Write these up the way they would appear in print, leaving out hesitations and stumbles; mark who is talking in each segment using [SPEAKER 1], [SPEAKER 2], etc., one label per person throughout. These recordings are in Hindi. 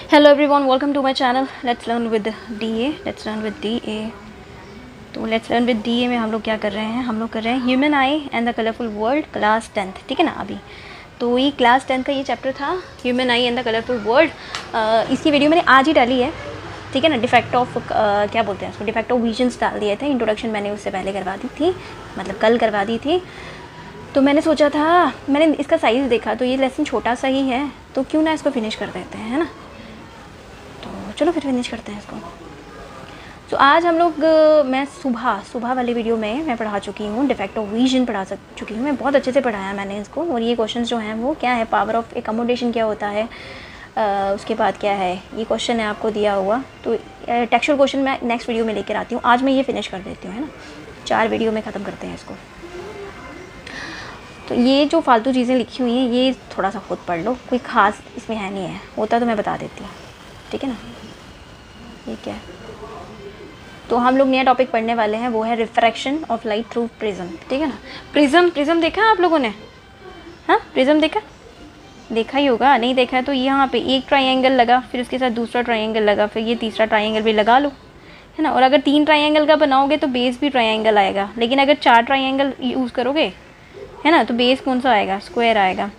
[SPEAKER 1] Hello everyone, welcome to my channel let's learn with DA. तो लेट्स लर्न विद डीए में हम लोग क्या कर रहे हैं, हम लोग कर रहे हैं human I and the colourful world class 10th। ठीक है ना। अभी तो ये क्लास 10th का ये चैप्टर था, human I and the colourful world. इसकी वीडियो मैंने आज ही डाली है। ठीक है ना। डिफेक्ट ऑफ क्या बोलते हैं उसको, डिफेक्ट ऑफ विजन्स डाल दिए थे। इंट्रोडक्शन मैंने उससे पहले करवा दी थी, मतलब कल करवा दी थी। तो मैंने सोचा था, मैंने इसका साइज़ देखा तो ये लेसन छोटा सा ही है, तो क्यों ना इसको फिनिश कर देते हैं, है ना। तो चलो फिर फिनिश करते हैं इसको। तो आज हम लोग मैं सुबह वाली वीडियो में मैं पढ़ा चुकी हूँ, डिफेक्ट ऑफ विजन पढ़ा चुकी हूँ मैं। बहुत अच्छे से पढ़ाया मैंने इसको। और ये क्वेश्चन जो हैं वो क्या है, पावर ऑफ एकोमोडेशन क्या होता है, उसके बाद क्या है, ये क्वेश्चन है आपको दिया हुआ। तो टेक्सचुअल क्वेश्चन मैं नेक्स्ट वीडियो में लेकर आती हूँ। आज मैं ये फिनिश कर देती हूँ, है ना। 4 वीडियो में ख़त्म करते हैं इसको। तो ये जो फालतू चीज़ें लिखी हुई हैं ये थोड़ा सा खुद पढ़ लो, कोई ख़ास इसमें है नहीं है, होता तो मैं बता देती हूँ। ठीक है ना। ये क्या है, तो हम लोग नया टॉपिक पढ़ने वाले हैं, वो है refraction of light through prism. ठीक है ना। प्रिज्म देखा आप लोगों ने, हाँ प्रिज्म देखा ही होगा। नहीं देखा है तो यहाँ पे एक ट्रायंगल लगा, फिर उसके साथ दूसरा ट्रायंगल लगा, फिर ये तीसरा ट्रायंगल भी लगा लो, है ना। और अगर 3 ट्रायंगल का बनाओगे तो बेस भी ट्रायंगल आएगा, लेकिन अगर 4 ट्रायंगल यूज़ करोगे, है ना, तो बेस कौन सा आएगा, स्क्वायर आएगा।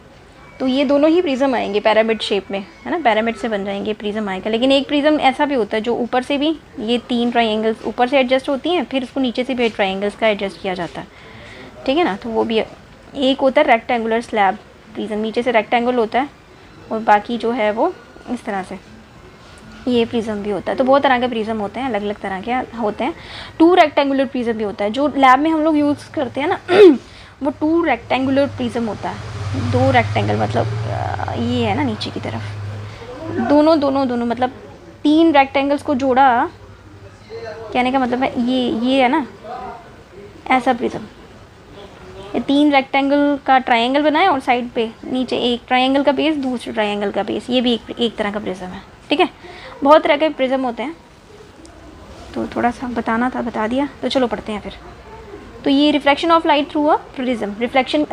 [SPEAKER 1] तो ये दोनों ही प्रिज्म आएंगे पिरामिड शेप में, है ना, पिरामिड से बन जाएंगे, प्रिज्म आएगा। लेकिन एक प्रिज्म ऐसा भी होता है जो ऊपर से भी, ये 3 ट्रायंगल्स ऊपर से एडजस्ट होती हैं, फिर उसको नीचे से भी ट्रायंगल्स का एडजस्ट किया जाता है। ठीक है ना। तो वो भी एक होता है रेक्टेंगुलर स्लैब प्रिज्म, नीचे से रेक्टेंगल होता है और बाकी जो है वो इस तरह से ये प्रिज्म भी होता है। तो बहुत तरह के प्रिज्म होते हैं, अलग अलग तरह के होते हैं। 2 रेक्टेंगुलर प्रिज्म भी होता है जो लैब में हम लोग यूज़ करते हैं ना वो 2 रेक्टेंगुलर प्रिज्म होता है। 2 रेक्टेंगल मतलब ये है ना नीचे की तरफ, दोनों मतलब 3 रेक्टेंगल्स को जोड़ा, कहने का मतलब है ये है ना ऐसा प्रिज्म। ये 3 रेक्टेंगल का ट्रायंगल बनाया और साइड पे नीचे एक ट्रायंगल का बेस, दूसरे ट्रायंगल का बेस, ये भी एक तरह का प्रिज्म है। ठीक है। बहुत तरह के प्रिज्म होते हैं, तो थोड़ा सा बताना था, बता दिया। तो चलो पढ़ते हैं फिर। तो ये refraction of light through a prism, refraction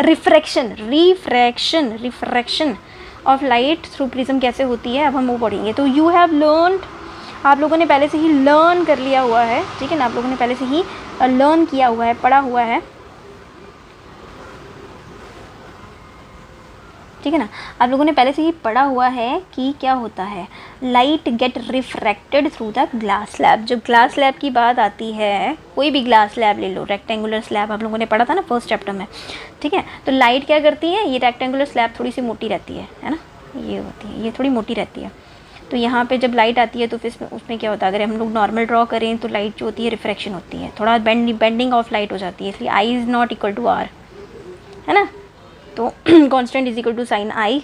[SPEAKER 1] of light through prism कैसे होती है, अब हम वो पढ़ेंगे। तो यू हैव लर्नड, आप लोगों ने पहले से ही लर्न कर लिया हुआ है। ठीक है ना। आप लोगों ने पहले से ही लर्न किया हुआ है, पढ़ा हुआ है। ठीक है ना। आप लोगों ने पहले से ही पढ़ा हुआ है कि क्या होता है, light get refracted through the glass slab. जब ग्लास स्लैब की बात आती है, कोई भी ग्लास स्लैब ले लो, रेक्टेंगुलर स्लैब आप लोगों ने पढ़ा था ना फर्स्ट चैप्टर में। ठीक है। तो लाइट क्या करती है, ये रेक्टेंगुलर स्लैब थोड़ी सी मोटी रहती है ना, ये होती है, ये थोड़ी मोटी रहती है। तो यहाँ पे जब लाइट आती है तो फिर उसमें क्या होता है, अगर हम लोग नॉर्मल ड्रॉ करें तो लाइट जो होती है रिफ्रैक्शन होती है, थोड़ा बेंडिंग ऑफ लाइट हो जाती है, इसलिए I is not equal to R, है ना। तो constant is equal to sine I,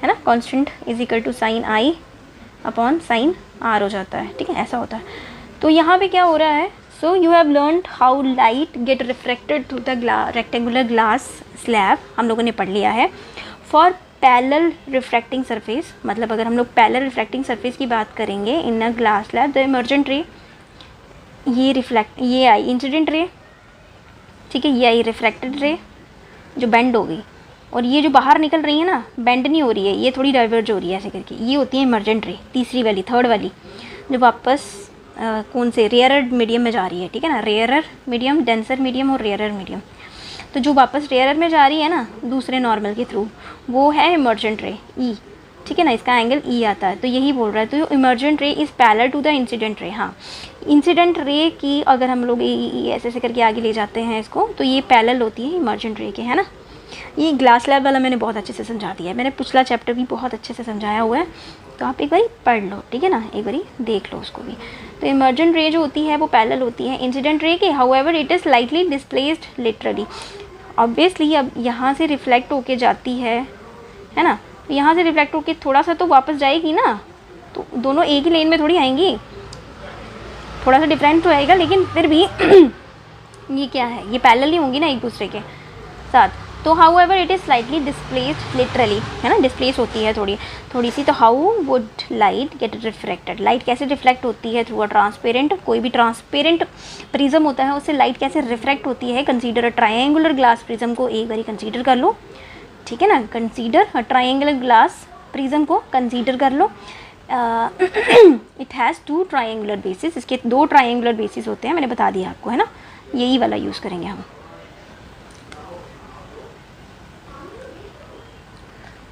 [SPEAKER 1] है ना, constant is equal to sine I upon sine R हो जाता है। ठीक है, ऐसा होता है। तो यहाँ पे क्या हो रहा है, so you have learned how light get refracted through the rectangular glass slab, हम लोगों ने पढ़ लिया है। फॉर पैरेलल रिफ्रैक्टिंग सरफेस, मतलब अगर हम लोग पैरेलल रिफ्रैक्टिंग सरफेस की बात करेंगे in a glass slab, the emergent ray, ये आई इंसिडेंट रे, ठीक है, ये आई रिफ्रैक्टेड रे जो बेंड हो गई, और ये जो बाहर निकल रही है ना, बेंड नहीं हो रही है, ये थोड़ी डाइवर्ज हो रही है ऐसे करके, ये होती है इमर्जेंट रे, तीसरी वाली, थर्ड वाली, जो वापस कौन से रेयरर मीडियम में जा रही है। ठीक है ना। रेयरर मीडियम, डेंसर मीडियम और रेयरर मीडियम। तो जो वापस रेयरर में जा रही है ना दूसरे नॉर्मल के थ्रू, वो है इमर्जेंट रे, ई। ठीक है ना। इसका एंगल ई आता है, तो यही बोल रहा है। तो emergent ray is parallel to the incident ray. हाँ, इंसिडेंट रे की अगर हम लोग ऐसे करके आगे ले जाते हैं इसको, तो ये पैरेलल होती है इमर्जेंट रे के, है ना। ये ग्लास स्लैब वाला मैंने बहुत अच्छे से समझा दिया है, मैंने पिछला चैप्टर भी बहुत अच्छे से समझाया हुआ है, तो आप एक बारी पढ़ लो। ठीक है ना, एक बारी देख लो उसको भी। तो इमर्जेंट रे जो होती है वो पैरेलल होती है इंसिडेंट रे के, however it is slightly displaced literally. Obviously अब यहाँ से रिफ्लेक्ट होके जाती है ना, तो यहाँ से रिफ्लेक्ट होके थोड़ा सा तो वापस जाएगी ना, तो दोनों एक ही लेन में थोड़ी आएंगी, थोड़ा सा डिफरेंट तो आएगा, लेकिन फिर भी ये क्या है, ये पैरेलल ही होंगी ना एक दूसरे के साथ। तो however it is slightly displaced literally, है ना, डिस्प्लेस होती है थोड़ी सी। तो how would light get refracted, light कैसे रिफ्लेक्ट होती है थ्रू अ ट्रांसपेरेंट, कोई भी ट्रांसपेरेंट प्रिज्म होता है उससे लाइट कैसे रिफ्रैक्ट होती है। Consider a triangular glass prism को एक बारी कंसीडर कर लो। ठीक है ना, consider a triangular glass prism को कंसीडर कर लो। इट हैज़ 2 ट्रायंगुलर बेसिस, इसके 2 ट्रायंगुलर बेसिस होते हैं, मैंने बता दिया आपको, है ना, यही वाला यूज़ करेंगे हम,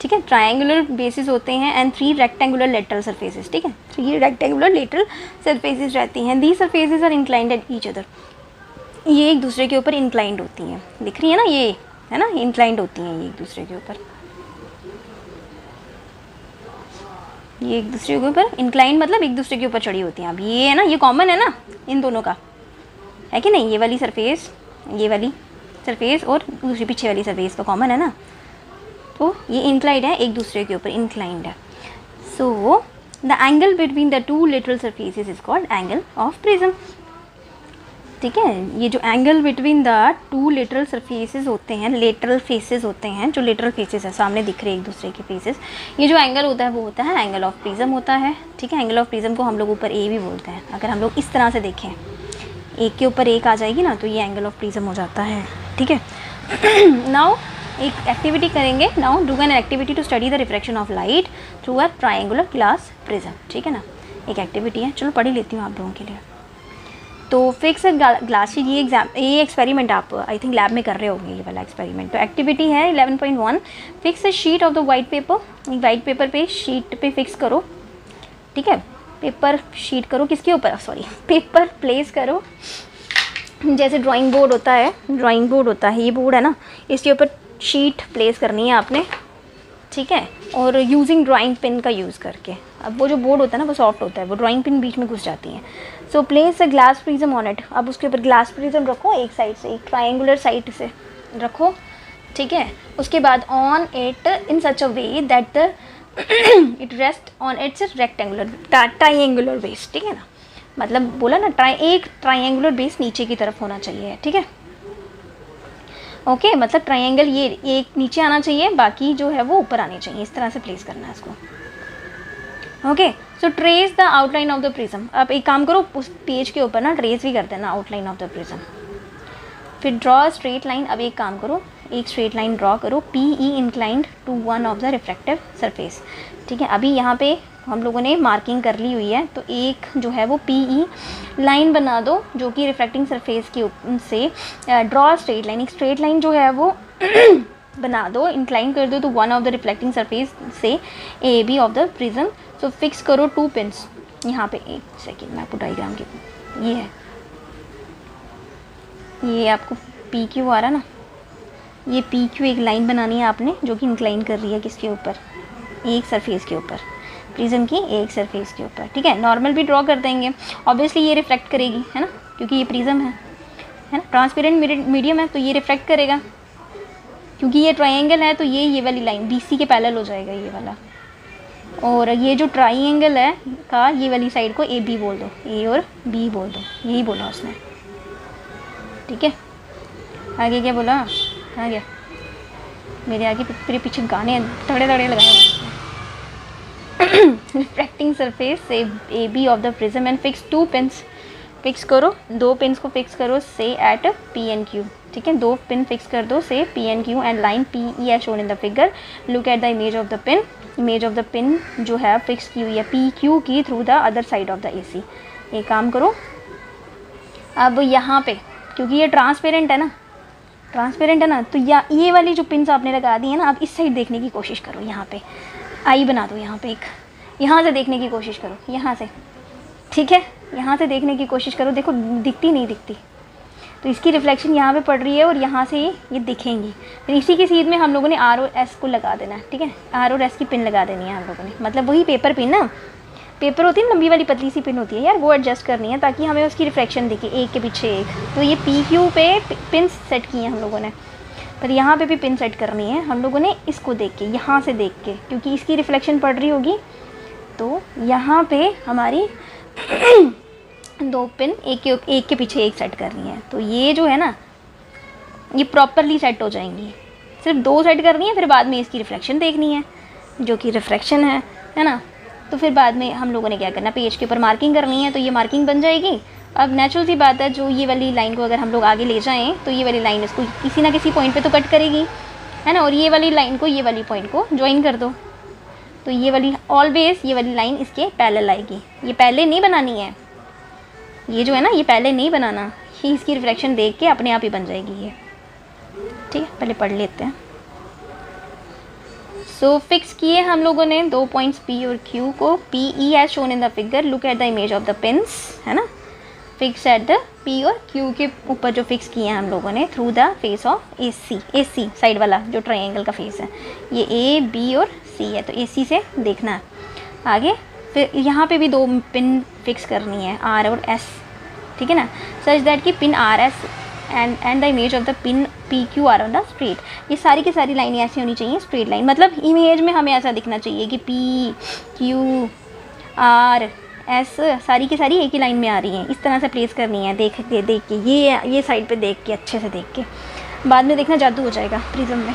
[SPEAKER 1] ठीक है। ट्रायंगुलर बेसिस होते हैं एंड 3 रेक्टेंगुलर लेटरल सरफेसेस, ठीक है, 3 रेक्टेंगुलर लेटरल सरफेसेस रहती हैं। These surfaces are inclined at each other, ये एक दूसरे के ऊपर इंक्लाइंड होती हैं, दिख रही है ना, ये है ना, इंक्लाइंड होती हैं ये एक दूसरे के ऊपर, ये एक दूसरे के ऊपर इंक्लाइंड मतलब एक दूसरे के ऊपर चढ़ी होती हैं। अब ये है ना, ये कॉमन है ना इन दोनों का, है कि नहीं, ये वाली सरफेस, ये वाली सरफेस और दूसरी पीछे वाली सरफेस तो कॉमन है ना, तो ये इंक्लाइंड है एक दूसरे के ऊपर, इंक्लाइंड है। So the angle between the 2 lateral surfaces is called angle of prism, ठीक है। ये जो angle between the 2 lateral surfaces होते हैं, लेटरल फेसेस होते हैं, जो लेटरल फेसेस है सामने दिख रहे हैं एक दूसरे के फेसेस, ये जो एंगल होता है वो होता है एंगल ऑफ प्रिज्म होता है, ठीक है। एंगल ऑफ प्रिज्म को हम लोग ऊपर ए भी बोलते हैं। अगर हम लोग इस तरह से देखें, एक के ऊपर एक आ जाएगी ना, तो ये एंगल ऑफ प्रिज्म हो जाता है, ठीक है। नाउ एक एक्टिविटी करेंगे, now do an activity to study the refraction of light through a triangular glass prism, ठीक है ना, एक एक्टिविटी है, चलो पढ़ ही लेती हूँ आप लोगों के लिए। तो फिक्स ग्लास शीट, ये एक्सपेरिमेंट आप आई थिंक लैब में कर रहे होंगे, ये वाला एक्सपेरिमेंट। तो एक्टिविटी है 11.1, fix a sheet of the white paper, एक वाइट पेपर पे शीट पे फिक्स करो, ठीक है, पेपर शीट करो, किसके ऊपर, सॉरी पेपर प्लेस करो, जैसे ड्राइंग बोर्ड होता है, ड्राइंग बोर्ड होता है, ये बोर्ड है ना, इसके ऊपर शीट प्लेस करनी है आपने, ठीक है, और यूजिंग ड्राइंग पिन का यूज़ करके। अब वो जो बोर्ड होता है ना वो सॉफ्ट होता है, वो ड्राइंग पिन बीच में घुस जाती है। So place a glass prism on it, अब उसके ऊपर ग्लास प्रिज्म रखो, एक साइड से, एक ट्रायंगुलर साइड से रखो, ठीक है। उसके बाद on it in such a way that the it rest on it's rectangular triangular base, ठीक है ना, मतलब बोला ना एक ट्रायंगुलर बेस नीचे की तरफ होना चाहिए, ठीक है, ओके मतलब ट्रायंगल ये एक नीचे आना चाहिए, बाकी जो है वो ऊपर आने चाहिए, इस तरह से प्लेस करना है इसको, okay. So trace the outline of the prism, अब एक काम करो, उस पेज के ऊपर ना ट्रेस भी कर देना आउटलाइन ऑफ द प्रिज्म। फिर ड्रॉ स्ट्रेट लाइन, अब एक काम करो, एक स्ट्रेट लाइन ड्रॉ करो, P E inclined to one of the refractive surface, ठीक है। अभी यहाँ पे हम लोगों ने मार्किंग कर ली हुई है, तो एक जो है वो पी ई लाइन बना दो जो कि रिफ्रैक्टिंग सरफेस के से ड्रॉ स्ट्रेट लाइन, एक स्ट्रेट लाइन जो है वो बना दो, इंक्लाइन कर दो तो one of the reflecting surface से A B of the prism. So fix करो 2 पिन्स यहाँ पे, एक सेकेंड मैं आपको डायग्राम की, ये है, ये आपको पी क्यू आ रहा ना, ये पी क्यू एक लाइन बनानी है आपने जो कि इंक्लाइन कर रही है किसके ऊपर, एक सरफेस के ऊपर, प्रिज्म की एक सरफेस के ऊपर, ठीक है। नॉर्मल भी ड्रॉ कर देंगे, ऑब्वियसली ये रिफ्लेक्ट करेगी, है ना, क्योंकि ये प्रिज्म है ना, ट्रांसपेरेंट मीडियम है तो ये रिफ्लेक्ट करेगा, क्योंकि ये ट्रायंगल है तो ये वाली लाइन बीसी के पैरेलल हो जाएगा ये वाला, और ये जो ट्रायंगल है का ये वाली साइड को ए बी बोल दो, ए और बी बोल दो, यही बोला उसने, ठीक है। आगे क्या बोला, आगे मेरे आगे मेरे पीछे गाने तगड़े तगड़े लगाए रिफ्रैक्टिंग सरफेस से A B of the prism and fix 2 pins, fix करो 2 पिन्स को फिक्स करो से एट पी एन क्यू, ठीक है, 2 पिन फिक्स कर दो से P N Q and line P E है shown in the figure, look at the image of the pin, image of the pin जो है फिक्स की हुई है पी क्यू की through the other side of the A C. एक काम करो, अब यहाँ पे क्योंकि ये ट्रांसपेरेंट है ना, ट्रांसपेरेंट है ना, तो ये वाली जो पिन्स आपने लगा दी है ना, आप इस साइड देखने की कोशिश करो, यहाँ पे आई बना दो, यहाँ पे एक, यहाँ से देखने की कोशिश करो, यहाँ से, ठीक है, यहाँ से देखने की कोशिश करो, देखो दिखती नहीं दिखती, तो इसकी रिफ्लेक्शन यहाँ पे पड़ रही है और यहाँ से ये दिखेंगी। फिर इसी के सीध में हम लोगों ने आर और एस को लगा देना है, ठीक है, आर और एस की पिन लगा देनी है हम लोगों ने, मतलब वही पेपर पिन ना, पेपर होती है लंबी वाली पतली सी पिन होती है यार, वो एडजस्ट करनी है ताकि हमें उसकी रिफ्लेक्शन दिखे एक के पीछे एक। तो ये पी क्यू पे पिन सेट की हैं हम लोगों ने, पर यहाँ पे भी पिन सेट करनी है हम लोगों ने, इसको देख के, यहाँ से देख के, क्योंकि इसकी रिफ्लेक्शन पड़ रही होगी, तो यहाँ पे हमारी 2 पिन एक के पीछे एक सेट करनी है। तो ये जो है ना ये प्रॉपरली सेट हो जाएंगी, सिर्फ 2 सेट करनी है, फिर बाद में इसकी रिफ्लेक्शन देखनी है जो कि रिफ्लेक्शन है ना। तो फिर बाद में हम लोगों ने क्या करना, पेज के ऊपर मार्किंग करनी है, तो ये मार्किंग बन जाएगी। अब नेचुरल सी बात है, जो ये वाली लाइन को अगर हम लोग आगे ले जाएं तो ये वाली लाइन इसको किसी ना किसी पॉइंट पे तो कट करेगी, है ना, और ये वाली लाइन को ये वाली पॉइंट को ज्वाइन कर दो, तो तो ये वाली ऑलवेज ये वाली लाइन इसके पैरेलल आएगी। ये पहले नहीं बनानी है, ये जो है ना ये पहले नहीं बनाना, ही इसकी रिफ्लेक्शन देख के अपने आप ही बन जाएगी ये। ठीक है, पहले पढ़ लेते हैं। सो फिक्स किए हम लोगों ने 2 पॉइंट्स P और Q को। PE as shown in the figure, look at the image of the pins, है ना। फिक्स एट द P और Q के ऊपर जो फिक्स किए हैं हम लोगों ने through the face of AC side वाला जो ट्रायंगल का फेस है, ये A, B और C है, तो AC से देखना है। आगे फिर यहाँ पे भी 2 पिन फिक्स करनी है, R और S, ठीक है ना, सच दैट कि pin RS and the image of the pin PQ are on the straight. ये सारी की सारी लाइनें ऐसी होनी चाहिए, स्ट्रेट लाइन, मतलब इमेज में हमें ऐसा दिखना चाहिए कि PQ R S सारी की सारी एक ही लाइन में आ रही हैं, इस तरह से प्लेस करनी है। देख के ये साइड पे देख के, अच्छे से देख के, बाद में देखना जादू हो जाएगा प्रिज्म में।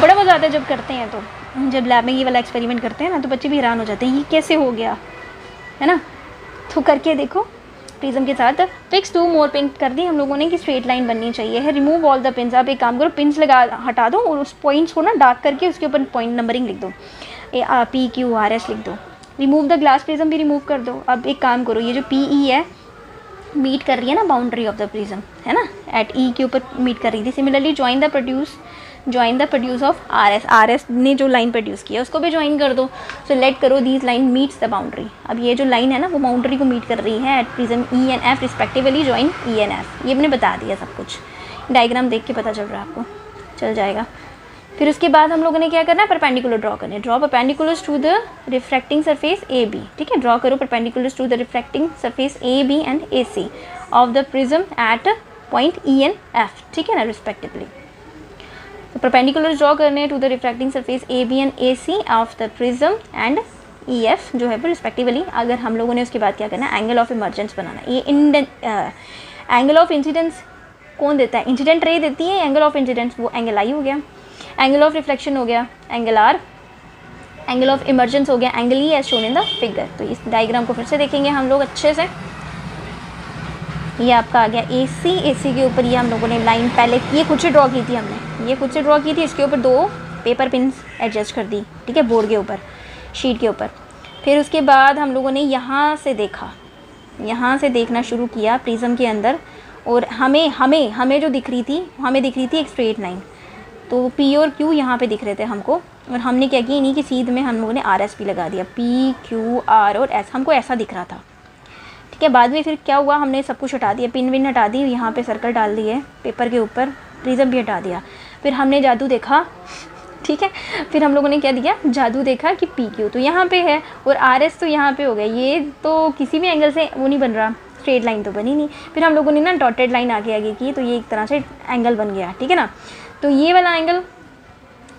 [SPEAKER 1] बड़ा मज़ा आता है जब करते हैं, तो जब लैब में ये वाला एक्सपेरिमेंट करते हैं ना तो बच्चे भी हैरान हो जाते हैं, ये कैसे हो गया, है ना। तो करके देखो प्रिज्म के साथ। फिक्स 2 मोर पिन कर दी हम लोगों ने कि स्ट्रेट लाइन बननी चाहिए है। रिमूव ऑल द पिन्स, आप एक काम करो, पिन्स हटा दो और उस पॉइंट्स को ना डार्क करके उसके ऊपर पॉइंट नंबरिंग लिख दो, PQ RS लिख दो। रिमूव द ग्लास प्रिज्म भी रिमूव कर दो। अब एक काम करो, ये जो PE है मीट कर रही है ना बाउंड्री ऑफ द प्रिज्म, है ना, एट E के ऊपर मीट कर रही थी। Similarly join the produce of RS ने जो लाइन प्रोड्यूस किया उसको भी ज्वाइन कर दो। सो लेट करो these line meets the boundary. अब ये जो लाइन है ना वो बाउंड्री को मीट कर रही है at prism E and F respectively, join E and F। ये मैंने बता दिया सब कुछ, डायग्राम देख के पता चल रहा है आपको, चल जाएगा। फिर उसके बाद हम लोगों ने क्या करना है, परपेंडिकुलर ड्रॉ करना है। Draw perpendiculars to the refracting surface AB, ठीक है, ड्रॉ करो perpendiculars to the refracting surface AB and AC of the prism at point E and F, ठीक है ना, रिस्पेक्टिवली। तो परपेंडिकुलर्स ड्रॉ करने to the refracting surface AB and AC of the prism and EF जो है रिस्पेक्टिवली। अगर हम लोगों ने उसके बाद क्या करना है, एंगल ऑफ इमर्जेंस बनाना है। ये एंगल ऑफ इंसिडेंस कौन देता है, इंसिडेंट रे देती है एंगल ऑफ इंसिडेंस, वो एंगल I हो गया। एंगल ऑफ रिफ्लेक्शन हो गया angle R, angle of emergence हो गया angle E as shown in the figure. तो इस डायग्राम को फिर से देखेंगे हम लोग अच्छे से। ये आपका आ गया AC के ऊपर ये हम लोगों ने लाइन पहले ये खुद से ड्रॉ की थी हमने, ये खुद से ड्रॉ की थी, इसके ऊपर 2 पेपर पिन्स एडजस्ट कर दी, ठीक है, बोर्ड के ऊपर, शीट के ऊपर। फिर उसके बाद हम लोगों ने यहाँ से देखा, यहाँ से देखना शुरू किया प्रिज्म के अंदर, और हमें जो दिख रही थी, हमें दिख रही थी एक स्ट्रेट लाइन। तो P और Q यहाँ पे दिख रहे थे हमको, और हमने क्या किया, इन्हीं की सीध में हम लोगों ने RS भी लगा दिया, P Q R और S, हमको ऐसा दिख रहा था, ठीक है। बाद में फिर क्या हुआ, हमने सब कुछ हटा दिया, पिन विन हटा दी, यहाँ पे सर्कल डाल दिए पेपर के ऊपर, प्रिज्म भी हटा दिया। फिर हमने जादू देखा, ठीक है, फिर हम लोगों ने क्या दिया, जादू देखा कि PQ तो यहाँ पे है और RS तो यहाँ पे हो गया, ये तो किसी भी एंगल से वो नहीं बन रहा, स्ट्रेट लाइन तो बनी नहीं। फिर हम लोगों ने ना डॉटेड लाइन आगे की, तो ये एक तरह से एंगल बन गया, ठीक है ना। तो ये वाला एंगल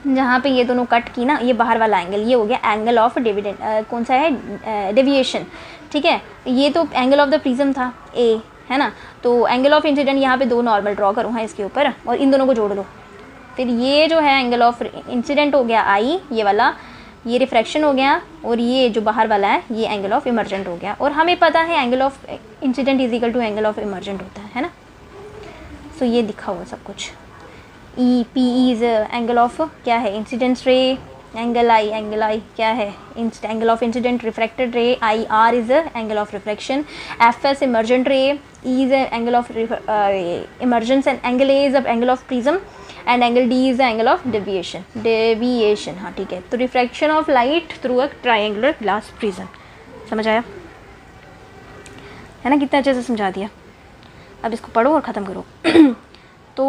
[SPEAKER 1] जहाँ पे ये दोनों कट की ना, ये बाहर वाला एंगल, ये हो गया एंगल ऑफ डिविडेंड, कौन सा है, डेविएशन, ठीक है। ये तो एंगल ऑफ द प्रिज्म था A, है ना। तो एंगल ऑफ इंसिडेंट यहाँ पे 2 नॉर्मल ड्रॉ करूँ हाँ इसके ऊपर, और इन दोनों को जोड़ लो। फिर ये जो है एंगल ऑफ इंसिडेंट हो गया I, ये वाला, ये रिफ्रैक्शन हो गया, और ये जो बाहर वाला है ये एंगल ऑफ इमर्जेंट हो गया। और हमें पता है angle of incident is equal to angle of emergent होता है ना। सो ये दिखा हुआ सब कुछ। PE इज एंगल ऑफ क्या है, इंसिडेंट रे, एंगल I क्या है, एंगल ऑफ इंसिडेंट रिफ्रैक्टेड रे, IR is angle of refraction, FS emergent रे, E is angle of emergence, and angle A is angle of prism, and angle D is angle of deviation, हाँ ठीक है। तो refraction of light through a triangular glass prism, समझ आया है ना, कितना अच्छे से समझा दिया। अब इसको पढ़ो और ख़त्म करो। तो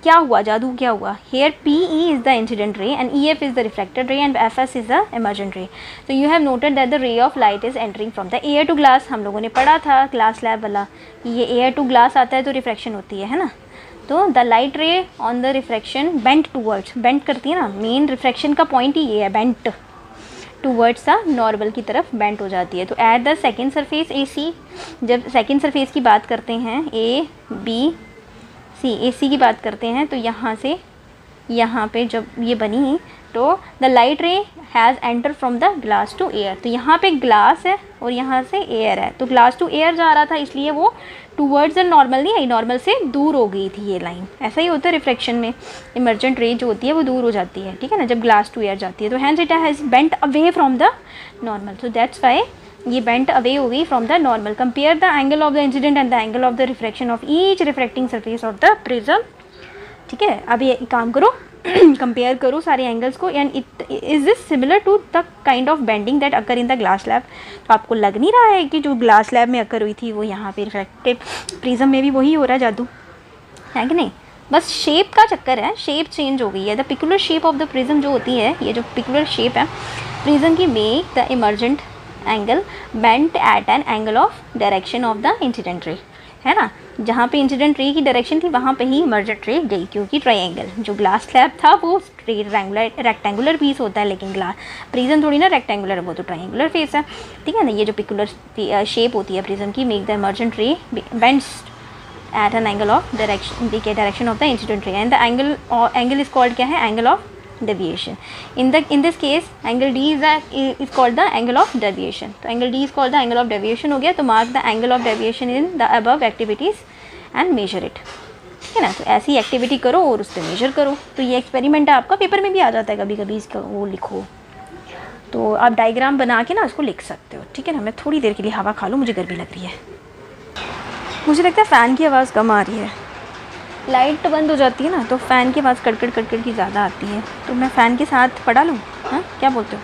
[SPEAKER 1] क्या हुआ, जादू क्या हुआ, here PE is the incident ray and EF is the reflected ray and FS is the emergent ray. तो you have noted that the ray of light is entering from the air to glass. हम लोगों ने पढ़ा था ग्लास लैब वाला, ये एयर टू ग्लास आता है तो रिफ्रैक्शन होती है ना। तो द लाइट रे on the refraction bent towards, bent करती है ना, मेन रिफ्रैक्शन का पॉइंट ही ये है, बेंट टूवर्ड्स द नॉर्मल की तरफ बेंट हो जाती है। तो at the second surface AC, जब सेकेंड सरफेस की बात करते हैं A B C AC की बात करते हैं, तो यहाँ से यहाँ पे जब ये बनी तो the light ray has enter from the glass to air, तो यहाँ पे ग्लास है और यहाँ से एयर है, तो ग्लास टू एयर जा रहा था इसलिए वो टूवर्ड्स द नॉर्मल नहीं आई, नॉर्मल से दूर हो गई थी ये लाइन। ऐसा ही होता है रिफ्लेक्शन में, इमर्जेंट रे जो होती है वो दूर हो जाती है, ठीक है ना, जब ग्लास टू एयर जाती है। तो hence it has bent away from the normal, so that's why ये बेंट अवे हो गई from the normal. Compare the angle of the incident and the angle of the reflection of each reflecting surface of the prism, ठीक है। अब ये काम करो, कंपेयर करो सारे एंगल्स को, and it is this similar to the kind of bending that occur in the glass lab. तो आपको लग नहीं रहा है कि जो ग्लास लैब में अकर हुई थी वो यहाँ पे रिफ्लेक्टिव प्रिज्म में भी वही हो रहा है जादू, है कि नहीं। बस शेप का चक्कर है, शेप चेंज हो गई है। The peculiar shape of the prism जो होती है, ये जो पिकुलर शेप है प्रिज्म की, make the emergent angle bent at an angle of direction of the incident ray, है ना। जहाँ पे इंसिडेंट रे की डायरेक्शन थी वहाँ पे ही इमर्जेंट रे गई, क्योंकि ट्रायंगल जो ग्लास स्लैब था वो रेक्टेंगुलर पीस होता है, लेकिन ग्लास प्रिज्म थोड़ी ना रेक्टेंगुलर है, वो तो ट्रायंगुलर फेस है, ठीक है ना। ये जो पिकुलर शेप होती है प्रिज्म की, make the emergent ray bends at an angle of direction of the incident ray, and the angle is called क्या है, angle of deviation. In this case angle D is called the angle of deviation. तो angle D is called the angle of deviation हो गया, तो mark the angle of deviation in the above activities and measure it, ठीक है ना। तो ऐसी एक्टिविटी करो और उस पर मेजर करो। तो ये एक्सपेरिमेंट है, आपका पेपर में भी आ जाता है कभी कभी, इसका वो लिखो, तो आप डायग्राम बना के ना उसको लिख सकते हो, ठीक है ना। मैं थोड़ी देर के लिए हवा खा लूँ, मुझे गर्मी लग रही है। मुझे लगता है फ़ैन की आवाज़ कम आ रही है, लाइट बंद हो जाती है ना तो फ़ैन की आवाज़ कड़कड़ कड़कड़ की ज़्यादा आती है, तो मैं फ़ैन के साथ पढ़ा लूँ, हाँ क्या बोलते हो,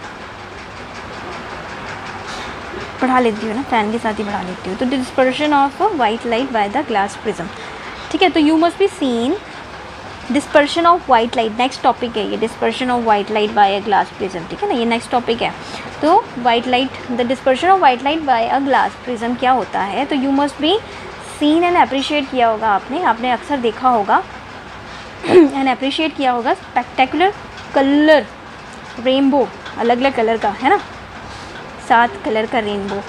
[SPEAKER 1] पढ़ा लेती हूँ ना, फ़ैन के साथ ही पढ़ा लेती हूँ। तो dispersion of white light by the glass prism, ठीक है। तो you must be seen dispersion of white light, next topic है ये, dispersion of white light by a glass prism, ठीक है ना, ये नेक्स्ट टॉपिक है। तो white light, the dispersion of white light by a glass prism क्या होता है, तो you must be seen and appreciate किया होगा आपने अक्सर देखा होगा एंड अप्रिशिएट किया होगा स्पेक्टेकुलर कलर रेनबो, अलग अलग कलर का, है ना, 7 कलर का रेनबो।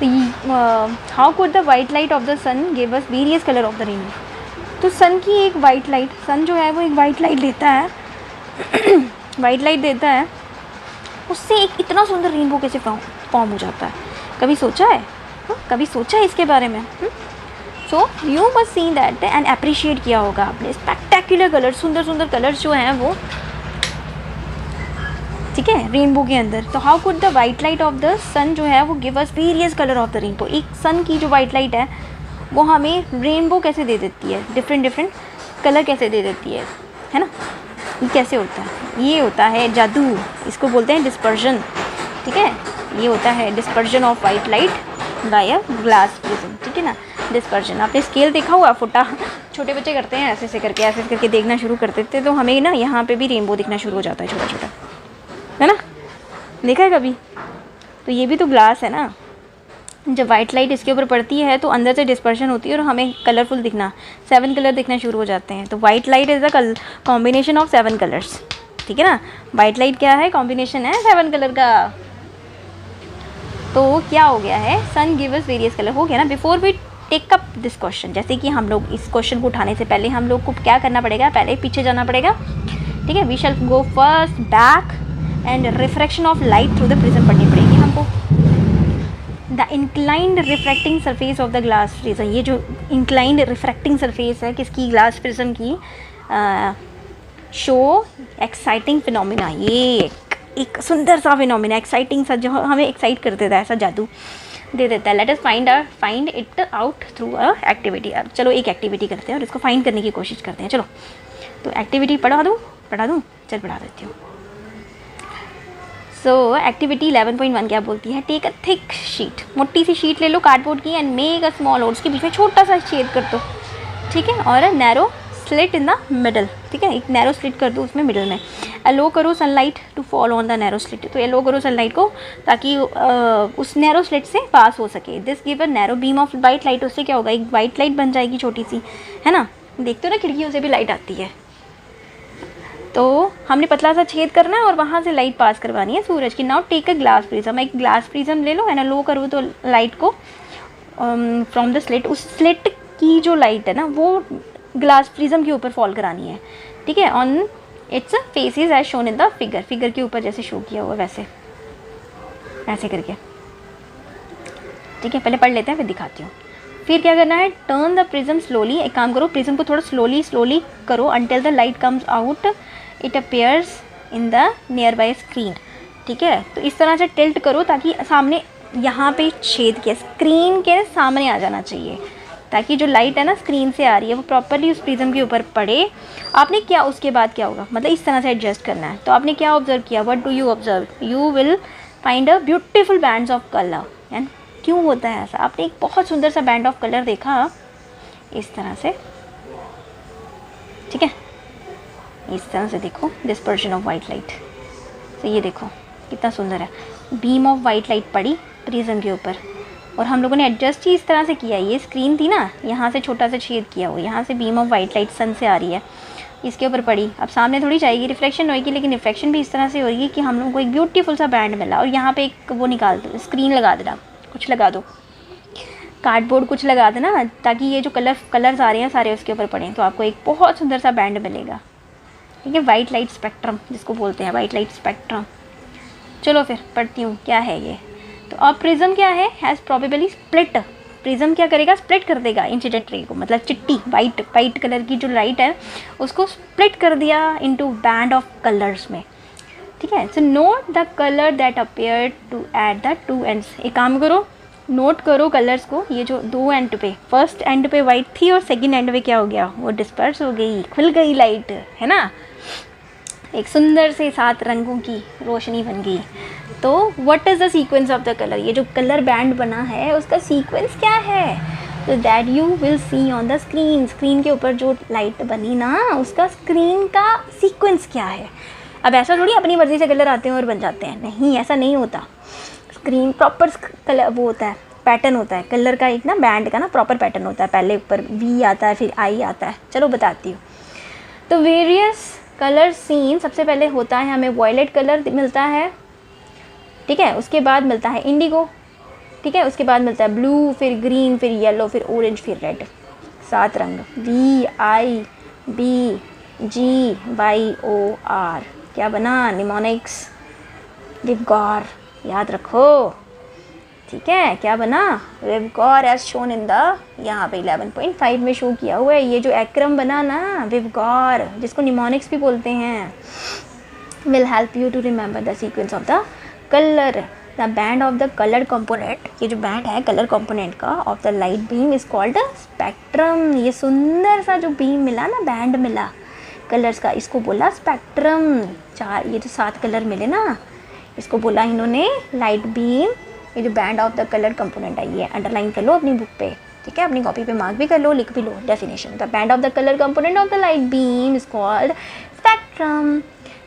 [SPEAKER 1] तो how could the white light of the sun give us various colour of the rainbow. तो सन की एक वाइट लाइट, सन जो है वो एक वाइट लाइट देता है वाइट लाइट देता है, उससे एक इतना सुंदर रेनबो कैसे फॉर्म हो जाता है, कभी सोचा है, कभी सोचा है इसके बारे में। So you must see that and appreciate किया होगा आपने स्पेक्टेकुलर कलर, सुंदर सुंदर कलर्स जो हैं वो, ठीक है, रेनबो के अंदर। तो how could the white light of the sun जो है वो give us various colour of the rainbow, एक सन की जो वाइट लाइट है वो हमें रेनबो कैसे दे देती है, डिफरेंट डिफरेंट कलर कैसे दे देती है ना। ये कैसे होता है, ये होता है जादू, इसको बोलते हैं डिस्पर्शन, ठीक है। ये होता है dispersion of white light by a glass prism, ठीक है ना। डिस्पर्शन, आपने स्केल देखा हुआ फुटा, छोटे बच्चे करते हैं ऐसे ऐसे करके, ऐसे करके देखना शुरू कर देते हैं, तो हमें ना यहाँ पे भी रेनबो दिखना शुरू हो जाता है, छोटा छोटा, है ना, देखा है कभी। तो ये भी तो ग्लास है ना, जब वाइट लाइट इसके ऊपर पड़ती है तो अंदर से डिस्पर्शन होती है और हमें कलरफुल दिखना, 7 कलर दिखना शुरू हो जाते हैं। तो white light is the combination of 7 colours, ठीक है ना। वाइट लाइट क्या है, कॉम्बिनेशन है 7 कलर का। तो क्या हो गया है, sun give us various colour, हो गया ना। Before we take up this question, जैसे कि हम लोग इस क्वेश्चन को उठाने से पहले हम लोग को क्या करना पड़ेगा, पहले पीछे जाना पड़ेगा, ठीक है। We shall go first back and refraction of light through the prism पढ़नी पड़ेगी हमको। The inclined refracting surface of the glass prism, ये जो इंक्लाइंड रिफ्रैक्टिंग सरफेस है किसकी, ग्लास प्रिज्म की, शो एक्साइटिंग फिनोमिना, ये एक सुंदर सा फिनोमिना, एक्साइटिंग सा, जो हमें एक्साइट कर देता है, ऐसा जादू दे देता है। Let us find it out through a activity. अब चलो एक एक्टिविटी करते हैं और इसको फाइंड करने की कोशिश करते हैं। चलो तो एक्टिविटी पढ़ा दूँ, चल पढ़ा देती हूँ। सो एक्टिविटी 11.1 क्या बोलती है, टेक अ थिक शीट, मोटी सी शीट ले लो कार्डबोर्ड की, and make a small hole, उसके बीच में छोटा सा छेद कर दो, ठीक है, और narrow slit in the middle, ठीक है, एक नैरो स्लिट कर दो उसमें मिडल में। अलो करो sunlight to fall on the narrow slit, तो अलो करो सनलाइट को ताकि उस नैरो स्लिट से पास हो सके। This give a narrow beam of white light, उससे क्या होगा, एक वाइट लाइट बन जाएगी छोटी सी, है ना। देखते हो ना खिड़कियों से भी लाइट आती है, तो हमने पतला सा छेद करना है और वहाँ से लाइट पास करवानी है सूरज की। Now take a glass prism, एक ग्लास प्रिज्म ले लो, एंड अलो करो तो लाइट को फ्रॉम द स्लिट, उस स्लिट की जो लाइट है ना वो ग्लास प्रिज्म के ऊपर फॉल करानी है, ठीक है, on its faces as shown in the figure, figure के ऊपर जैसे शो किया हुआ वैसे, ऐसे करके, ठीक है। पहले पढ़ लेते हैं फिर दिखाती हूँ। फिर क्या करना है, टर्न द प्रिज्म स्लोली, एक काम करो प्रिज्म को थोड़ा स्लोली करो, until the light comes out it appears in the near by screen, ठीक है। तो इस तरह से टिल्ट करो ताकि सामने यहाँ पे छेद के स्क्रीन के सामने आ जाना चाहिए, ताकि जो लाइट है ना स्क्रीन से आ रही है वो प्रॉपरली उस प्रिज्म के ऊपर पड़े। आपने क्या, उसके बाद क्या होगा, मतलब इस तरह से एडजस्ट करना है। तो आपने क्या ऑब्जर्व किया, what do you observe, you will find a beautiful bands of colour. And क्यों होता है ऐसा, आपने एक बहुत सुंदर सा बैंड ऑफ कलर देखा इस तरह से, ठीक है, इस तरह से देखो, डिस्पर्शन ऑफ वाइट लाइट। तो ये देखो कितना सुंदर है, बीम ऑफ वाइट लाइट पड़ी प्रिज्म के ऊपर, और हम लोगों ने एडजस्ट ही इस तरह से किया। ये स्क्रीन थी ना, यहाँ से छोटा सा छेद किया हुआ, यहाँ से बीम ऑफ वाइट लाइट सन से आ रही है, इसके ऊपर पड़ी। अब सामने थोड़ी जाएगी, रिफ्लेक्शन होएगी, लेकिन रिफ्लेक्शन भी इस तरह से होगी कि हम लोगों को एक ब्यूटीफुल सा बैंड मिला। और यहाँ पे एक वो निकाल दो, स्क्रीन लगा देना, कुछ लगा दो, कार्डबोर्ड कुछ लगा देना, ताकि ये जो कलर्स आ रहे हैं सारे उसके ऊपर पड़े, तो आपको एक बहुत सुंदर सा बैंड मिलेगा, ठीक है। वाइट लाइट स्पेक्ट्रम जिसको बोलते हैं, वाइट लाइट स्पेक्ट्रम। चलो फिर पढ़ती हूँ क्या है ये। तो अब प्रिज्म क्या है, हैज़ प्रोबेबली स्प्लिट, प्रिज्म क्या करेगा, स्प्लिट कर देगा इंसिडेंट रे को, मतलब चिट्टी वाइट कलर की जो लाइट है उसको स्प्लिट कर दिया इनटू बैंड ऑफ कलर्स में, ठीक है। So note the colour that appear to at the two ends, एक काम करो नोट करो कलर्स को, ये जो दो एंड पे, फर्स्ट एंड पे वाइट थी और सेकंड एंड पे क्या हो गया, वो डिस्पर्स हो गई, खुल गई लाइट, है ना, एक सुंदर से 7 रंगों की रोशनी बन गई। तो what is the sequence of the colour, ये जो कलर बैंड बना है उसका सीक्वेंस क्या है, तो that you will see on the screen, screen के ऊपर जो लाइट बनी ना उसका स्क्रीन का सीक्वेंस क्या है। अब ऐसा थोड़ी अपनी मर्ज़ी से कलर आते हैं और बन जाते हैं, नहीं ऐसा नहीं होता। स्क्रीन प्रॉपर कलर वो होता है, पैटर्न होता है कलर का, एक ना बैंड का ना प्रॉपर पैटर्न होता है, पहले ऊपर वी आता है फिर आई आता है। चलो बताती हूँ। तो वेरियस कलर सीन, सबसे पहले होता है हमें वॉयलेट कलर मिलता है, ठीक है, उसके बाद मिलता है इंडिगो, ठीक है, उसके बाद मिलता है ब्लू, फिर ग्रीन, फिर येलो, फिर ऑरेंज, फिर रेड, 7 रंग, VIBGYOR, क्या बना, निमोनिक्स, विवगॉर, याद रखो, ठीक है, क्या बना, विवगॉर एज शोन इन द, यहाँ पे 11.5 में शो किया हुआ है। ये जो एक्रोम बना ना विवगॉर, जिसको निमोनिक्स भी बोलते हैं, will help you to remember the sequence of the colour, the band of the colour component, ये जो बैंड है कलर कंपोनेंट का of the light beam is called spectrum. ये सुंदर सा जो बीम मिला ना, बैंड मिला कलर्स का, इसको बोला स्पेक्ट्रम। 4 ये जो 7 कलर मिले ना, इसको बोला इन्होंने लाइट बीम। ये जो band of the colour component है ये अंडरलाइन कर लो अपनी बुक पे, ठीक है, अपनी कॉपी पे मार्क भी कर लो, लिख भी लो definition. The band of the colour component of the light beam is called spectrum,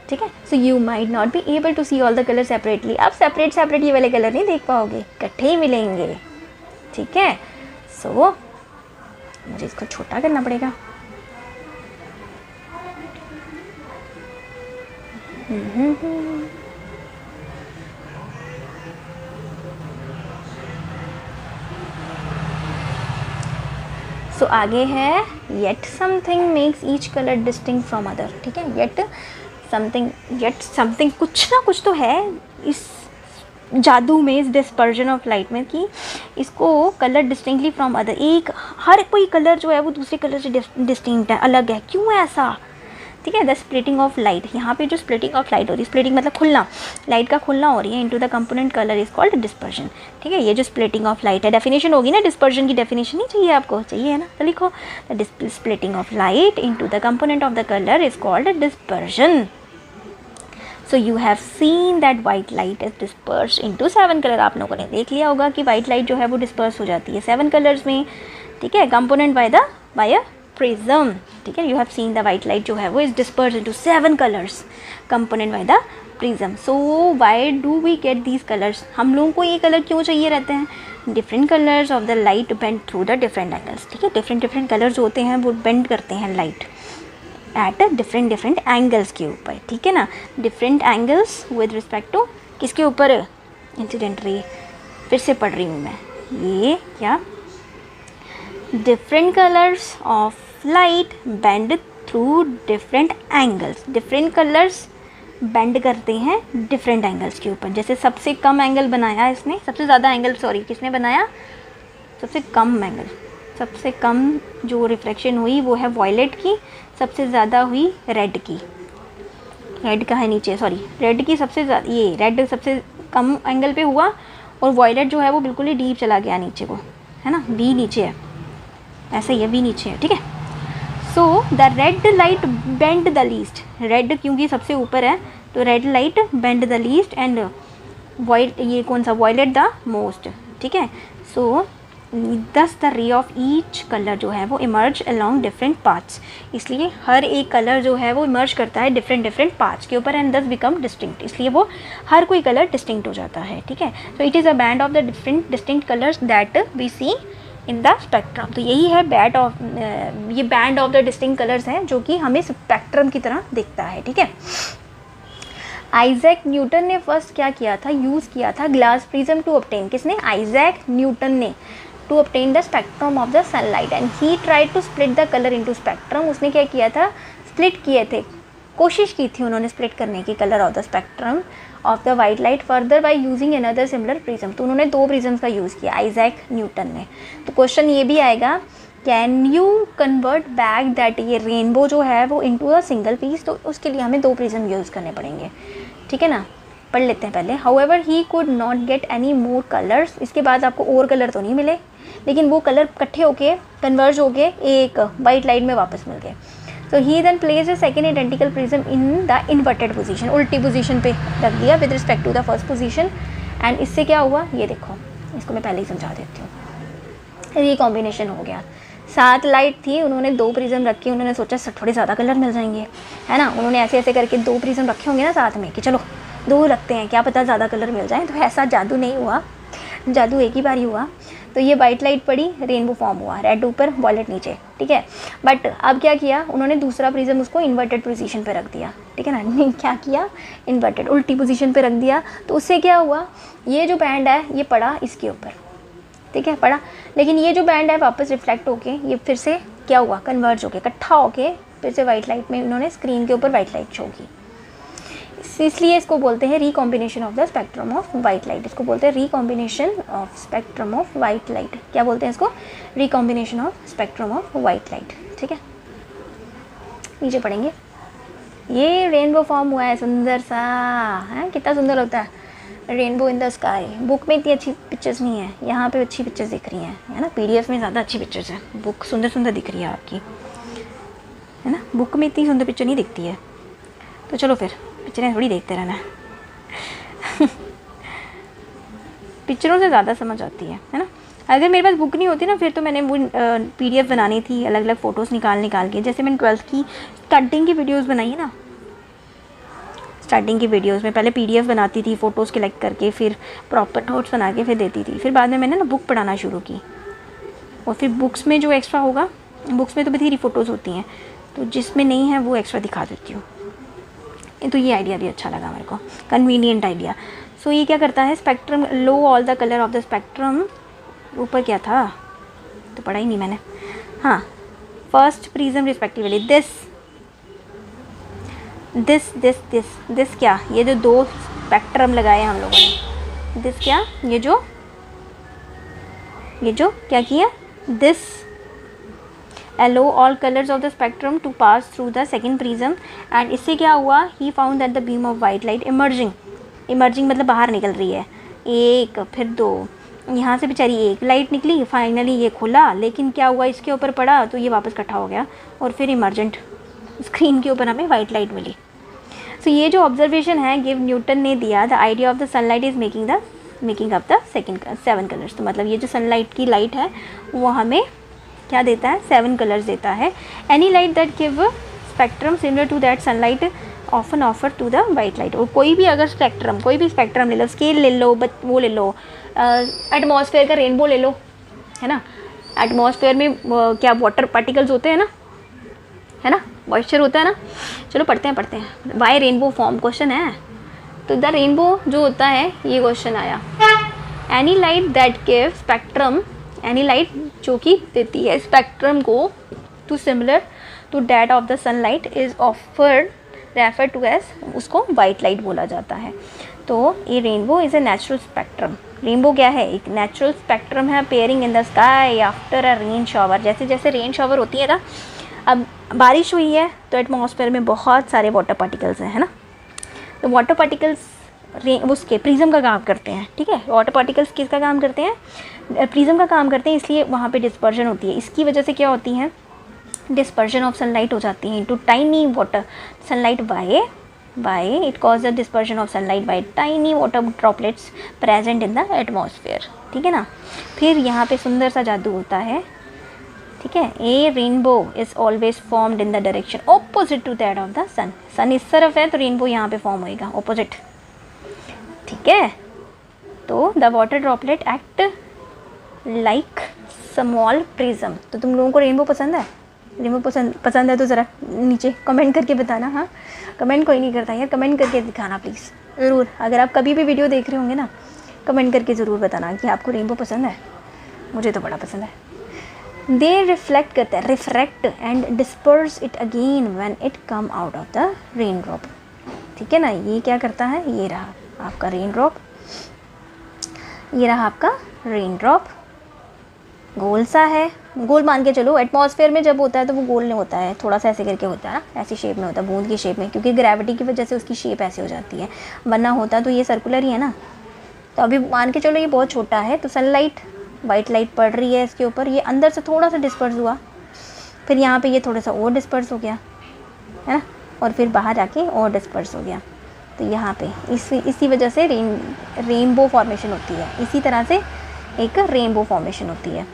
[SPEAKER 1] ठीक है। So you might not be able to see all the colour separately, आप सेपरेट ये वाले कलर नहीं देख पाओगे, इकट्ठे ही मिलेंगे, ठीक है। सो मुझे इसको छोटा करना पड़ेगा। सो आगे है yet something makes each colour distinct from other, ठीक है, येट समथिंग कुछ ना कुछ तो है इस जादू में, इस डिस्पर्जन ऑफ लाइट में, कि इसको कलर डिस्टिंक्टली फ्रॉम अदर, एक हर कोई कलर जो है वो दूसरे कलर से डिस्टिंक्ट है, अलग है, क्यों है ऐसा, ठीक है। द स्प्लिटिंग ऑफ लाइट, यहाँ पे जो स्प्लिटिंग ऑफ लाइट हो रही है, स्प्लिटिंग मतलब खुलना, लाइट का खुलना हो रही है into the component colour is called dispersion, ठीक है। ये जो स्प्लिटिंग ऑफ लाइट है, डेफिनेशन होगी ना, डिस्पर्जन की डेफिनेशन नहीं चाहिए आपको, चाहिए है ना, तो लिखो the splitting of light into the component of the colour is called dispersion. So you have seen that white light is disperse into 7 colour, आप लोगों ने देख लिया होगा कि वाइट लाइट जो है वो डिस्पर्स हो जाती है 7 कलर्स में, ठीक है, कंपोनेंट बाय अ प्रिज्म, ठीक है। You have seen the white light जो है वो is disperse into 7 colours component by the prism. So why do we get these colours, हम लोगों को ये कलर क्यों चाहिए रहते हैं, different colours of the light bend through the different angles, ठीक है, डिफरेंट कलर्स होते हैं वो बेंड करते हैं लाइट एट डिफरेंट एंगल्स के ऊपर, ठीक है ना, different angles with respect to किसके ऊपर, इंसिडेंट रे। फिर से पढ़ रही हूँ मैं, ये क्या, different colours of light bend through different angles. Different colours bend करते हैं डिफरेंट एंगल्स के ऊपर। जैसे सबसे कम एंगल बनाया इसने, सबसे ज़्यादा एंगल सॉरी किसने बनाया, सबसे कम एंगल, सबसे कम जो रिफ्रैक्शन हुई वो है वॉयलेट की, सबसे ज़्यादा हुई रेड की। रेड का है नीचे, सॉरी रेड की सबसे ज़्यादा, ये रेड सबसे कम एंगल पे हुआ और वॉयलेट जो है वो बिल्कुल ही डीप चला गया नीचे को, है ना, वी नीचे है, ऐसे ही है, वी नीचे है, ठीक है। So the red light bend the least, red क्योंकि सबसे ऊपर है तो red light bend the least and void, ये कौन सा, वॉयलेट द मोस्ट, ठीक है। सो दस the ray of each colour जो है वो इमर्ज अलॉन्ग डिफरेंट पार्ट्स, इसलिए हर एक कलर जो है वो इमर्ज करता है डिफरेंट पार्ट्स के ऊपर एंड दस बिकम डिस्टिंक्ट, इसलिए वो हर कोई कलर डिस्टिंक्ट हो जाता है, ठीक है। So it is a band of the different distinct colours that we see in the spectrum. तो यही है ये band of the distinct colours हैं जो कि हमें स्पेक्ट्रम की तरह दिखता है, ठीक है। आइजैक न्यूटन ने फर्स्ट क्या किया था, यूज़ किया था ग्लास प्रिज्म टू ऑब्टेन, किसने, आइजैक न्यूटन ने, to obtain the spectrum of the sunlight and he tried to split the colour into spectrum. उसने क्या किया था, स्प्लिट किए थे, कोशिश की थी उन्होंने स्प्लिट करने की colour of the spectrum of the white light further by using another similar prism. तो उन्होंने दो प्रिज्म का यूज़ किया आइजैक न्यूटन ने। तो क्वेश्चन ये भी आएगा, can you convert back that, ये रेनबो जो है वो इनटू अ सिंगल पीस, तो उसके लिए हमें दो प्रिज्म यूज़ करने पड़ेंगे, ठीक है ना। पढ़ लेते हैं पहले। However he could not get any more colours, इसके बाद आपको और कलर तो नहीं मिले, लेकिन वो कलर इकट्ठे होके कन्वर्ज होके एक वाइट लाइट में वापस मिल गए। So he then place a second identical prism in the inverted position, उल्टी पोजीशन पे रख दिया with respect to the first position. And इससे क्या हुआ, ये देखो, इसको मैं पहले ही समझा देती हूँ। ये कॉम्बिनेशन हो गया, 7 लाइट थी, उन्होंने 2 प्रिज्म रखे, उन्होंने सोचा थोड़े ज़्यादा कलर मिल जाएंगे, है ना। उन्होंने ऐसे ऐसे करके 2 प्रिज्म रखे होंगे ना साथ में कि चलो 2 रखते हैं, क्या पता ज़्यादा कलर मिल जाए। तो ऐसा जादू नहीं हुआ, जादू एक ही बार ही हुआ। तो ये वाइट लाइट पड़ी, रेनबो फॉर्म हुआ, रेड ऊपर वॉयलेट नीचे, ठीक है। बट अब क्या किया उन्होंने, दूसरा प्रिज्म उसको इन्वर्टेड पोजीशन पे रख दिया, ठीक है ना। क्या किया, इन्वर्टेड, उल्टी पोजीशन पे रख दिया। तो उससे क्या हुआ, ये जो बैंड है ये पड़ा इसके ऊपर, ठीक है, पड़ा, लेकिन ये जो बैंड है वापस रिफ्लेक्ट होके ये फिर से क्या हुआ, कन्वर्ज होके, इकट्ठा होके फिर से वाइट लाइट में उन्होंने स्क्रीन के ऊपर वाइट लाइट शो की। इसलिए इसको बोलते हैं recombination of the spectrum of white light, इसको बोलते हैं recombination of spectrum of white light. क्या बोलते हैं इसको, recombination of spectrum of white light, ठीक है। नीचे पढ़ेंगे, ये रेनबो फॉर्म हुआ है सुंदर सा, है कितना सुंदर होता है rainbow in the sky. Book में इतनी अच्छी पिक्चर्स नहीं है, यहाँ पे अच्छी पिक्चर्स दिख रही हैं, है ना। पीडीएफ में ज़्यादा अच्छी पिक्चर्स है, बुक सुंदर सुंदर दिख रही है आपकी, है ना। बुक में इतनी सुंदर पिक्चर नहीं दिखती है। तो चलो फिर पिक्चरें थोड़ी देखते रहना पिक्चरों से ज़्यादा समझ आती है ना। अगर मेरे पास बुक नहीं होती ना, फिर तो मैंने वो पीडीएफ बनानी थी, अलग अलग फ़ोटोज़ निकाल के, जैसे मैंने 12th की स्टार्टिंग की वीडियोज़ बनाई है ना। स्टार्टिंग की वीडियोस में पहले पीडीएफ बनाती थी, फ़ोटोज़ कलेक्ट करके, फिर प्रॉपर नोट्स बना के फिर देती थी। फिर बाद में मैंने ना बुक पढ़ाना शुरू की, और फिर बुक्स में जो एक्स्ट्रा होगा, बुक्स में तो बथेरी फ़ोटोज़ होती हैं, तो जिसमें नहीं है वो एक्स्ट्रा दिखा देती हूँ। तो ये आइडिया भी अच्छा लगा मेरे को, कन्वीनियंट आइडिया। सो ये क्या करता है, spectrum low all the colour of the spectrum, ऊपर क्या था तो पढ़ा ही नहीं मैंने, हाँ, फर्स्ट प्रिज्म रिस्पेक्टिवली दिस क्या, ये जो 2 स्पेक्ट्रम लगाए हम लोगों ने, दिस क्या, ये जो क्या किया, this allow all colors of the spectrum to pass through the second prism, and इससे क्या हुआ, he found that the beam of white light emerging मतलब बाहर निकल रही है, 1 फिर 2, यहाँ से बेचारी 1 लाइट निकली, फाइनली ये खुला, लेकिन क्या हुआ, इसके ऊपर पड़ा तो ये वापस इकट्ठा हो गया, और फिर इमर्जेंट स्क्रीन के ऊपर हमें वाइट लाइट मिली। सो ये जो ऑब्जर्वेशन है गिव न्यूटन ने दिया, the idea of the sunlight is making up the 7 colours. तो मतलब ये जो सनलाइट की लाइट है वो हमें क्या देता है, 7 कलर्स देता है। Any light that give spectrum similar to that sunlight often offer to the white light. और कोई भी अगर स्पेक्ट्रम, कोई भी स्पेक्ट्रम ले लो, स्केल ले लो, वो ले लो, एटमॉस्फेयर का रेनबो ले लो, है ना। एटमॉस्फेयर में क्या वाटर पार्टिकल्स होते हैं ना, है ना, मॉइस्चर होता है ना। चलो पढ़ते हैं वाई रेनबो फॉर्म, क्वेश्चन है। तो द रेनबो जो होता है, ये क्वेश्चन आया, any light that give spectrum, any light जो कि देती है स्पेक्ट्रम को to similar to that of the sunlight is offered refer to as, उसको वाइट लाइट बोला जाता है। तो ये rainbow is a natural spectrum. Rainbow क्या है? एक नेचुरल स्पेक्ट्रम है appearing in the sky after a rain shower. जैसे जैसे रेन शॉवर होती है ना, अब बारिश हुई है तो एटमॉस्फेयर में बहुत सारे वाटर पार्टिकल्स हैं, है ना। तो वाटर पार्टिकल्स उसके प्रिज्म का काम करते हैं, ठीक है। वाटर पार्टिकल्स किसका काम करते हैं? प्रिज्म का काम करते हैं, इसलिए वहाँ पे डिस्पर्जन होती है। इसकी वजह से क्या होती है? डिस्पर्जन ऑफ सनलाइट हो जाती है into tiny water sunlight bye it cause the dispersion of sunlight bye tiny water droplets present in the atmosphere, ठीक है ना। फिर यहाँ पे सुंदर सा जादू होता है, ठीक है। A rainbow is always formed in the direction opposite to that of the sun. Sun इस तरफ है तो रेनबो यहाँ पे फॉर्म होएगा ऑपोजिट, ठीक है। तो the water droplet act like small prism. तो तुम लोगों को रेनबो पसंद है? रेनबो पसंद है तो ज़रा नीचे कमेंट करके बताना। हाँ, कमेंट कोई नहीं करता यार, कमेंट करके दिखाना प्लीज़ ज़रूर। अगर आप कभी भी वीडियो देख रहे होंगे ना, कमेंट करके ज़रूर बताना कि आपको रेनबो पसंद है। मुझे तो बड़ा पसंद है। दे रिफ्लेक्ट करते हैं, refract and disperse it again when it come out of the rain drop, ठीक है ना। ये क्या करता है? ये रहा आपका रेन ड्रॉप, ये रहा आपका रेन ड्रॉप। गोल सा है, गोल मान के चलो। एटमॉस्फेयर में जब होता है तो वो गोल नहीं होता है, थोड़ा सा ऐसे करके होता है ना, ऐसी शेप में होता है, बूंद की शेप में, क्योंकि ग्रेविटी की वजह से उसकी शेप ऐसे हो जाती है। वरना होता तो ये सर्कुलर ही है ना। तो अभी मान के चलो ये बहुत छोटा है, तो सनलाइट वाइट लाइट पड़ रही है इसके ऊपर, ये अंदर से थोड़ा सा डिस्पर्स हुआ, फिर यहाँ पे ये थोड़ा सा और डिस्पर्स हो गया, है ना, और फिर बाहर जाके और डिस्पर्स हो गया। तो यहाँ पे इसी वजह से रेनबो फॉर्मेशन होती है। इसी तरह से एक रेनबो फॉर्मेशन होती है,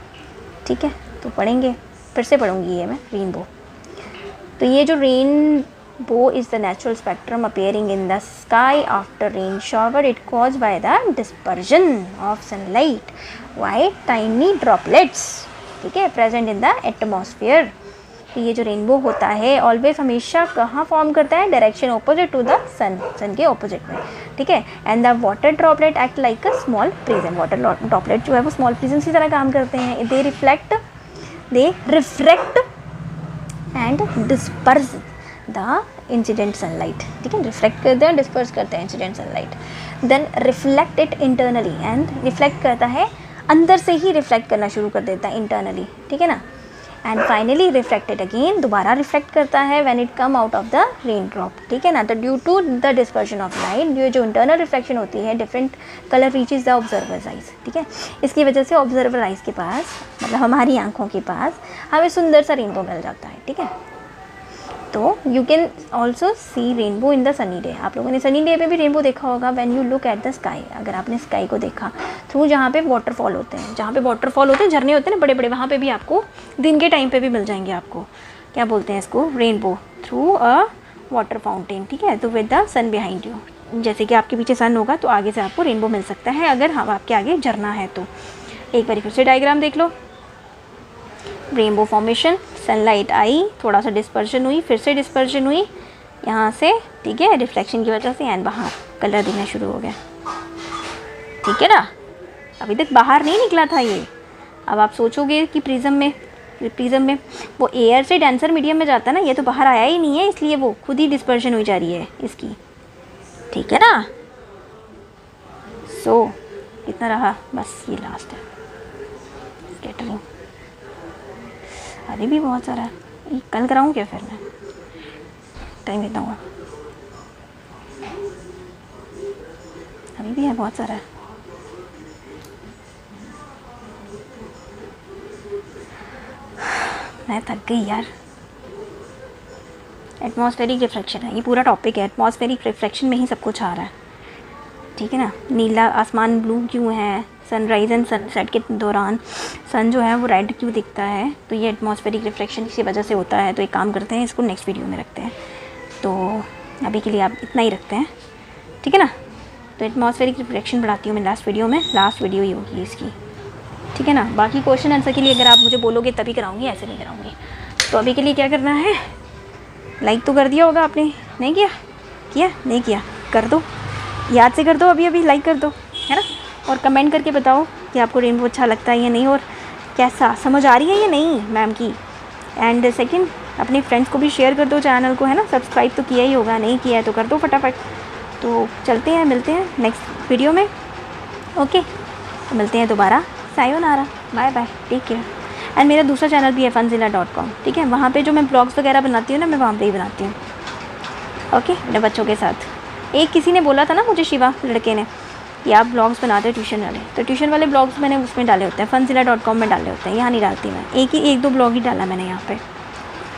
[SPEAKER 1] ठीक है। तो पढ़ेंगे, फिर से पढ़ूंगी ये मैं रेनबो। तो ये जो rainbow is the natural spectrum appearing in the sky after rain shower, it cause by the dispersion of sunlight bye tiny droplets, ठीक है, प्रेजेंट इन द एटमॉस्फेयर। तो ये जो रेनबो होता है ऑलवेज हमेशा कहाँ फॉर्म करता है? Direction opposite to the sun, सन के ऑपोजिट में, ठीक है। And the water droplet act like a small prism. Water droplet जो है वो स्मॉल प्रिज्म की तरह काम करते हैं। They refract and disperse the incident sunlight, ठीक है। रिफ्लेक्ट करते हैं, डिस्पर्स करते हैं incident sunlight. Then reflect it internally, and reflect करता है अंदर से ही रिफ्लेक्ट करना शुरू कर देता है इंटरनली, ठीक है ना। एंड फाइनली रिफ्लेक्टेड अगेन, दोबारा रिफ्लेक्ट करता है when it come out of the rain drop, ठीक है ना। तो due to the dispersion of light, ये जो इंटरनल रिफ्लेक्शन होती है, different colour reaches the observers eyes, ठीक है। इसकी वजह से ऑब्जर्वर आइज के पास, मतलब हमारी आंखों के पास, हमें सुंदर सा रेनबो मिल जाता है, ठीक है। तो you can also see rainbow in the sunny day. आप लोगों ने सनी डे पे भी रेनबो देखा होगा। When you look at the sky, अगर आपने स्काई को देखा थ्रू जहाँ पे वाटरफॉल होते हैं, जहाँ पे वाटरफॉल होते हैं, झरने होते हैं ना बड़े बड़े, वहाँ पे भी आपको दिन के टाइम पे भी मिल जाएंगे। आपको क्या बोलते हैं इसको? Rainbow through a water fountain, ठीक है। तो with the sun behind you, जैसे कि आपके पीछे सन होगा तो आगे से आपको रेनबो मिल सकता है, अगर हम आपके आगे झरना है तो। एक बार फिर से डायग्राम देख लो। रेनबो फॉर्मेशन, सनलाइट आई, थोड़ा सा डिस्पर्शन हुई, फिर से डिस्पर्शन हुई यहाँ से, ठीक है, रिफ्लेक्शन की वजह से, एंड बाहर कलर दिखना शुरू हो गया, ठीक है ना। अभी तक बाहर नहीं निकला था ये। अब आप सोचोगे कि प्रिज्म में वो एयर से डेंसर मीडियम में जाता है ना, ये तो बाहर आया ही नहीं है, इसलिए वो खुद ही डिस्पर्शन हुई जा रही है इसकी, ठीक है ना। सो कितना रहा? बस ये लास्ट है, स्कैटरिंग। अभी भी बहुत सारा है, कल कराऊँ क्या? फिर मैं टाइम देता हूँ, अभी भी है बहुत सारा है। मैं थक गई यार। एटमॉस्फेरिक रिफ्लेक्शन है ये पूरा टॉपिक है। एटमॉस्फेरिक रिफ्लेक्शन में ही सब कुछ आ रहा है, ठीक है ना। नीला आसमान ब्लू क्यों है? सनराइज़ एंड सनसेट के दौरान सन जो है वो रेड क्यों दिखता है? तो ये एटमॉस्फेरिक रिफ्लेक्शन की वजह से होता है। तो एक काम करते हैं, इसको नेक्स्ट वीडियो में रखते हैं। तो अभी के लिए आप इतना ही रखते हैं, ठीक है ना। तो एटमॉस्फेरिक रिफ्लेक्शन बढ़ाती हूँ मैं लास्ट वीडियो में, लास्ट वीडियो ही होगी इसकी, ठीक है ना। बाकी क्वेश्चन आंसर के लिए अगर आप मुझे बोलोगे तभी कराऊंगी, ऐसे नहीं कराऊंगी। तो अभी के लिए क्या करना है? लाइक तो कर दिया होगा आपने, नहीं किया? नहीं किया? कर दो, याद से कर दो, अभी लाइक कर दो, है ना। और कमेंट करके बताओ कि आपको रेनबो अच्छा लगता है या नहीं, और कैसा समझ आ रही है या नहीं मैम की। एंड सेकंड, अपने फ्रेंड्स को भी शेयर कर दो चैनल को, है ना। सब्सक्राइब तो किया ही होगा, नहीं किया है तो कर दो फटाफट। तो चलते हैं, मिलते हैं नेक्स्ट वीडियो में। ओके, तो मिलते हैं दोबारा। सायोनारा, bye bye, take care. And मेरा दूसरा चैनल भी है funzilla.com, ठीक है। वहाँ पे जो मैं ब्लॉग्स वगैरह बनाती हूँ ना, मैं वहाँ पे ही बनाती हूँ। ओके, अपने बच्चों के साथ। एक किसी ने बोला था ना मुझे, शिवा लड़के ने, कि आप ब्लॉग्स बनाते हो ट्यूशन वाले, तो ट्यूशन वाले ब्लॉग्स मैंने उसमें डाले होते हैं, funzilla.com में डाले होते हैं, यहाँ नहीं डालती मैं। एक दो ब्लॉग ही डाला मैंने यहाँ पे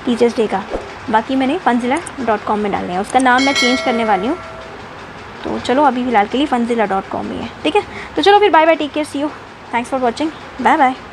[SPEAKER 1] टीचर्स डे का, बाकी मैंने funzilla.com में डाले हैं। उसका नाम मैं चेंज करने वाली हूँ, तो चलो अभी फ़िलहाल के लिए funzilla.com ही है, ठीक है। तो चलो फिर bye bye, take care, see you, thanks for watching, bye bye.